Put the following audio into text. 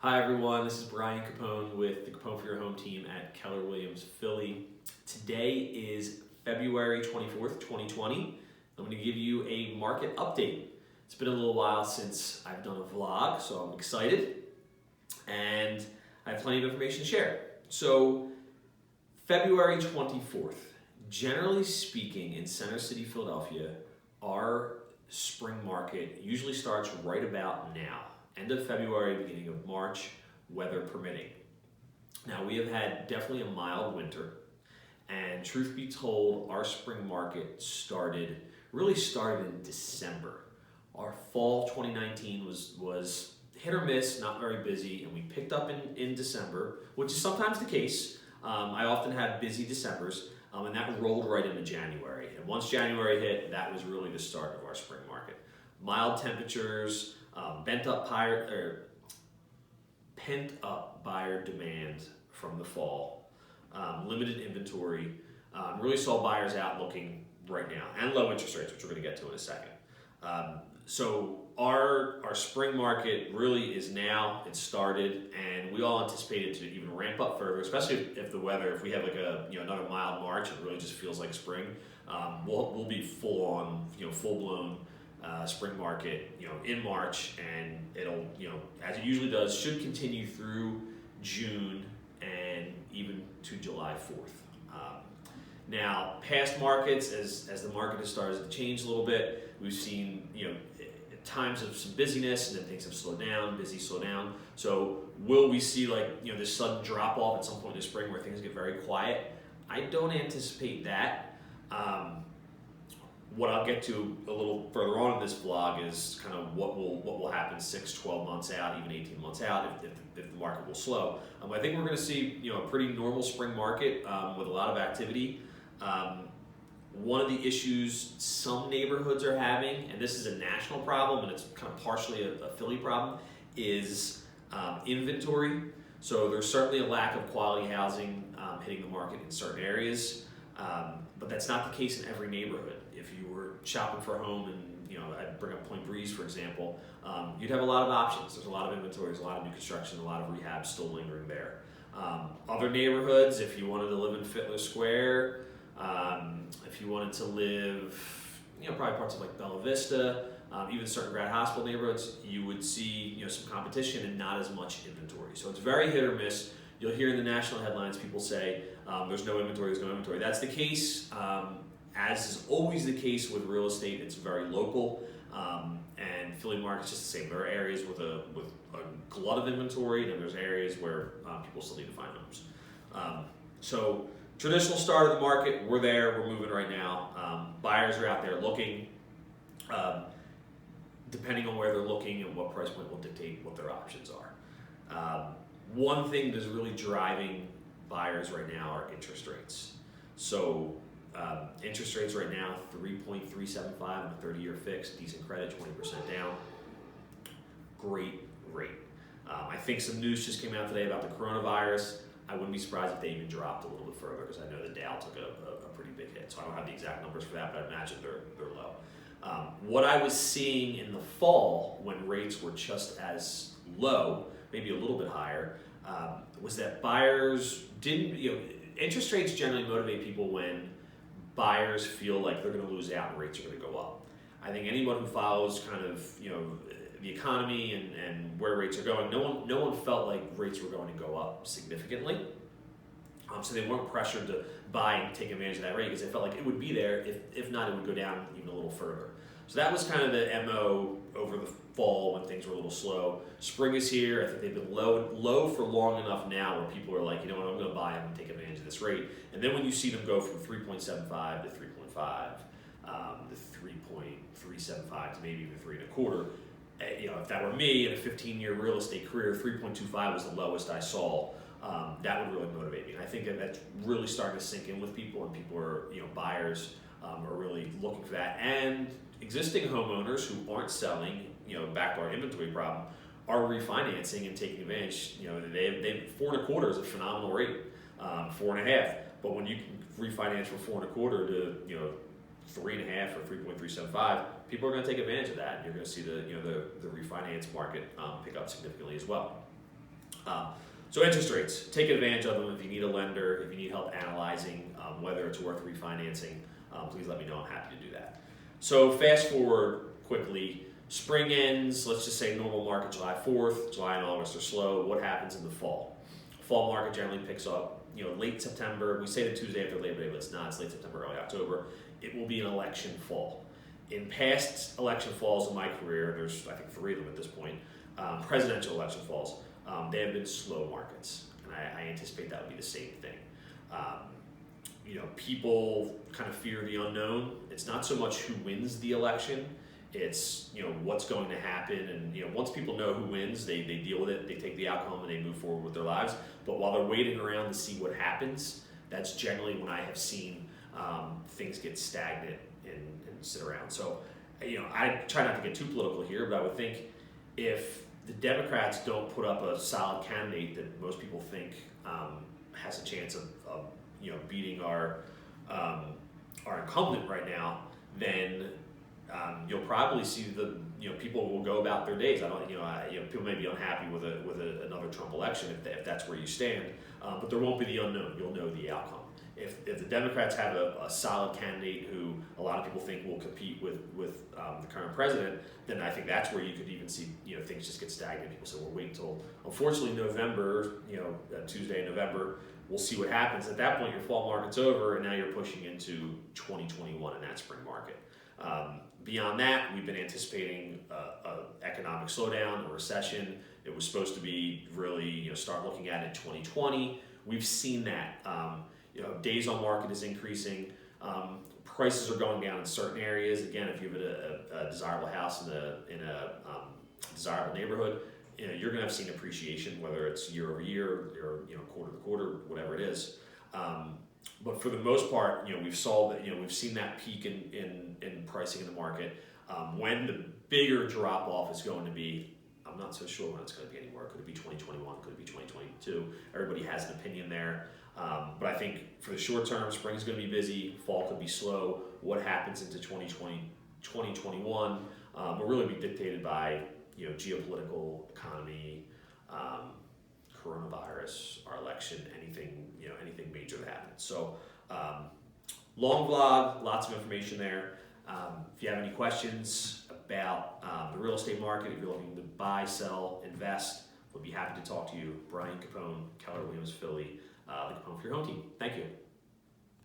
Hi everyone, this is Brian Capone with the Capone for Your Home team at Keller Williams Philly. Today is February 24th, 2020. I'm going to give you a market update. It's been a little while since I've done a vlog, so I'm excited and I have plenty of information to share. So February 24th, generally speaking in Center City, Philadelphia, our spring market usually starts right about now. End of February, beginning of March, weather permitting. Now we have had definitely a mild winter, and truth be told, our spring market really started in December. Our fall 2019 was hit or miss, not very busy, and we picked up in December, which is sometimes the case. I often have busy Decembers, and that rolled right into January. And once January hit, that was really the start of our spring market. Mild temperatures, pent up buyer demand from the fall, limited inventory, really saw buyers out looking right now, and low interest rates, which we're going to get to in a second. So our spring market really is now, it started, and we all anticipate it to even ramp up further, especially if the weather, if we have like another mild March, it really just feels like spring. We'll be full on, full blown spring market, in March, and it'll, as it usually does, should continue through June and even to July 4th. Now, past markets, as the market has started to change a little bit, we've seen, times of some busyness, and then things have slowed down, busy, slow down. So will we see this sudden drop off at some point in the spring where things get very quiet? I don't anticipate that. What I'll get to a little further on in this vlog is kind of what will happen 6, 12 months out, even 18 months out if the market will slow. I think we're going to see a pretty normal spring market with a lot of activity. One of the issues some neighborhoods are having, and this is a national problem and it's kind of partially a Philly problem, is inventory. So there's certainly a lack of quality housing hitting the market in certain areas, but that's not the case in every neighborhood. If you were shopping for a home and I'd bring up Point Breeze for example, you'd have a lot of options. There's a lot of inventory, there's a lot of new construction, a lot of rehab still lingering there. Other neighborhoods, if you wanted to live in Fittler Square, if you wanted to live, probably parts of like Bella Vista, even certain grad hospital neighborhoods, you would see some competition and not as much inventory. So it's very hit or miss. You'll hear in the national headlines people say there's no inventory, there's no inventory. That's the case. As is always the case with real estate, it's very local, and Philly market's just the same. There are areas with a glut of inventory, and there's areas where people still need to find homes. So traditional start of the market, we're there, we're moving right now. Buyers are out there looking. Depending on where they're looking and what price point will dictate what their options are. One thing that's really driving buyers right now are interest rates. So interest rates right now, 3.375 on a 30-year fixed, decent credit, 20% down. Great rate. I think some news just came out today about the coronavirus. I wouldn't be surprised if they even dropped a little bit further, because I know the Dow took a pretty big hit. So I don't have the exact numbers for that, but I imagine they're low. What I was seeing in the fall when rates were just as low, maybe a little bit higher, was that buyers didn't, interest rates generally motivate people when buyers feel like they're going to lose out and rates are going to go up. I think anyone who follows kind of, the economy and where rates are going, no one felt like rates were going to go up significantly. So they weren't pressured to buy and take advantage of that rate because they felt like it would be there. If not, it would go down even a little further. So that was kind of the MO over the fall when things were a little slow. Spring is here. I think they've been low for long enough now where people are like, I'm going to buy them and take advantage of this rate. And then when you see them go from 3.75 to 3.5, to 3.375 to maybe even 3.25, if that were me in a 15-year real estate career, 3.25 was the lowest I saw. That would really motivate me. And I think that's really starting to sink in with people, and people are, buyers are really looking for that. And existing homeowners who aren't selling, back to our inventory problem, are refinancing and taking advantage. They 4.25 is a phenomenal rate, 4.5. But when you can refinance from 4.25 to 3.5 or 3.375, people are going to take advantage of that, and you're going to see the refinance market pick up significantly as well. So interest rates, take advantage of them if you need a lender, if you need help analyzing whether it's worth refinancing, please let me know. I'm happy to do that. So fast forward quickly, spring ends, let's just say normal market July 4th, July and August are slow. What happens in the fall? Fall market generally picks up, late September. We say the Tuesday after Labor Day, but it's not. It's late September, early October. It will be an election fall. In past election falls in my career, there's I think 3 of them at this point, presidential election falls, they have been slow markets, and I anticipate that would be the same thing. People kind of fear the unknown. It's not so much who wins the election, it's what's going to happen, and once people know who wins, they deal with it, they take the outcome, and they move forward with their lives. But while they're waiting around to see what happens, that's generally when I have seen things get stagnant and sit around. So, I try not to get too political here, but I would think if the Democrats don't put up a solid candidate that most people think has a chance of beating our incumbent right now, then you'll probably see people will go about their days. People may be unhappy with another Trump election if that's where you stand, but there won't be the unknown. You'll know the outcome. If the Democrats have a solid candidate who a lot of people think will compete with the current president, then I think that's where you could even see things just get stagnant. People say, "Well, wait until unfortunately November, Tuesday in November, we'll see what happens." At that point, your fall market's over, and now you're pushing into 2021 in that spring market. Beyond that, we've been anticipating a economic slowdown, a recession. It was supposed to be really start looking at it in 2020. We've seen that. Days on market is increasing. Prices are going down in certain areas. Again, if you have a desirable house in a desirable neighborhood, you're going to have seen appreciation, whether it's year over year or quarter to quarter, whatever it is. But for the most part, we've seen that peak in pricing in the market. When the bigger drop off is going to be, I'm not so sure when it's going to be anymore. Could it be 2021? Could it be 2022? Everybody has an opinion there. But I think for the short term, spring is going to be busy. Fall could be slow. What happens into 2020, 2021 will really be dictated by geopolitical, economy, coronavirus, our election, anything major that happens. So long vlog, lots of information there. If you have any questions about the real estate market, if you're looking to buy, sell, invest, we'll be happy to talk to you. Brian Capone, Keller Williams Philly, the Capone for your home team. Thank you.